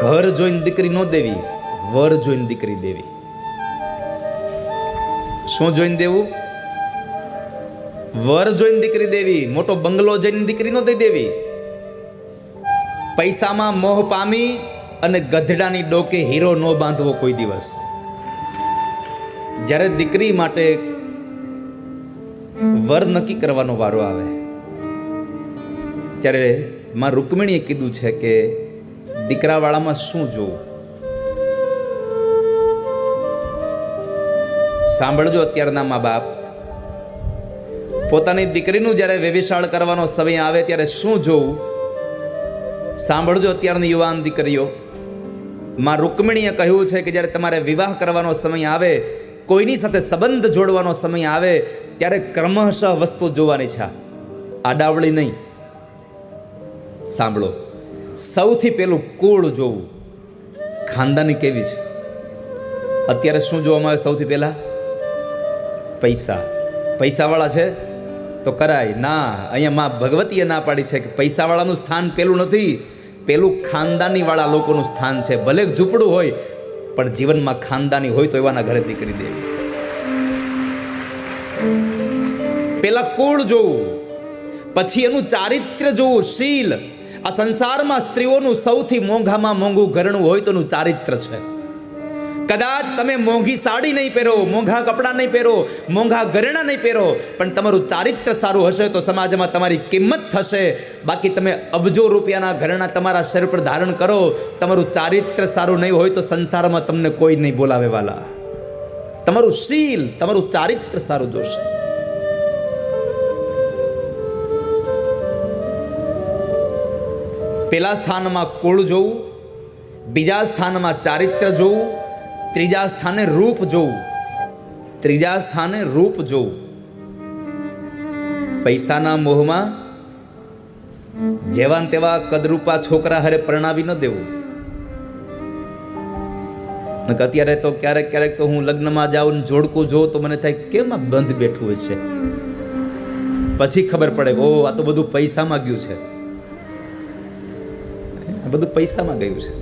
ઘર જોઈને દીકરી ન દેવી, વર જોઈને દીકરી દેવી. શું જોઈને દેવું? વર જોઈને દીકરી દેવી. મોટો બંગલો જોઈને દીકરી ન દઈ દેવી. પૈસામાં મોહ પામી અને ગધેડાની ડોકે હીરો ન બાંધવો કોઈ દિવસ. જ્યારે દીકરી માટે વર નક્કી કરવાનો વારો આવે ત્યારે માં રૂકમિણીએ કીધું છે કે દીકરાવાળામાં શું જોવું. સાંભળજો અત્યારના મા બાપ, પોતાની દીકરીનું જ્યારે વેવિશાળ કરવાનો સમય આવે ત્યારે શું જોવું સાંભળજો. અત્યારની યુવાન દીકરીઓ, માં રૂકમિણીએ કહ્યું છે કે જ્યારે તમારે વિવાહ કરવાનો સમય આવે, કોઈની સાથે સંબંધ જોડવાનો સમય આવે ત્યારે ક્રમશઃ વસ્તુ જોવાની છે, આડાવળી નહીં. સાંભળો, સૌથી પહેલું કુળ જોવું, ખાનદાની કેવી છે. અત્યારે શું જોવામાં આવે? સૌથી પહેલા પૈસાવાળા છે તો કરાય ના. અહીંયા માં ભગવતીએ ના પાડી છે કે પૈસાવાળાનું સ્થાન પેલું નથી, પેલું ખાનદાની વાળા લોકોનું સ્થાન છે. ભલે ઝૂંપડું હોય પણ જીવનમાં ખાનદાની હોય તો એવાના ઘરે દીકરી દેવી. પેલા કુળ જોવું, પછી એનું ચારિત્ર્ય જોવું, શીલ. આ સંસારમાં સ્ત્રીઓનું સૌથી મોંઘામાં મોંઘું ઘરણું હોય તો એનું ચારિત્ર્ય છે. કદાચ તમે મોંઘી સાડી નહીં પહેરો, મોંઘા કપડાં નહીં પહેરો, મોંઘા ઘરેણાં નહીં પહેરો, પણ તમારું ચારિત્ર્ય સારું હશે તો સમાજમાં તમારી કિંમત થશે. બાકી તમે અબજો રૂપિયાના ઘરેણાં તમારા શરીર પર ધારણ કરો, તમારું ચારિત્ર્ય સારું નહીં હોય તો સંસારમાં તમને કોઈ નહીં બોલાવે વાલા. તમારું શીલ, તમારું ચારિત્ર્ય સારું જોશે. પહેલા સ્થાનમાં કુળ જોવું, બીજા સ્થાનમાં ચારિત્ર્ય જોવું, ત્રીજા સ્થાને રૂપ જોવું. પૈસાના મોહમાં જેવા તેવા કદરૂપા છોકરા હારે પરણાવી ન દેવું. અત્યારે તો ક્યારેક તો હું લગ્નમાં જાઉં ને જોડકું જોઉં તો મને થાય કેમ આ બંધ બેઠું હોય છે. પછી ખબર પડે ઓ આ તો બધું પૈસામાં ગયું છે, બધું પૈસામાં ગયું છે.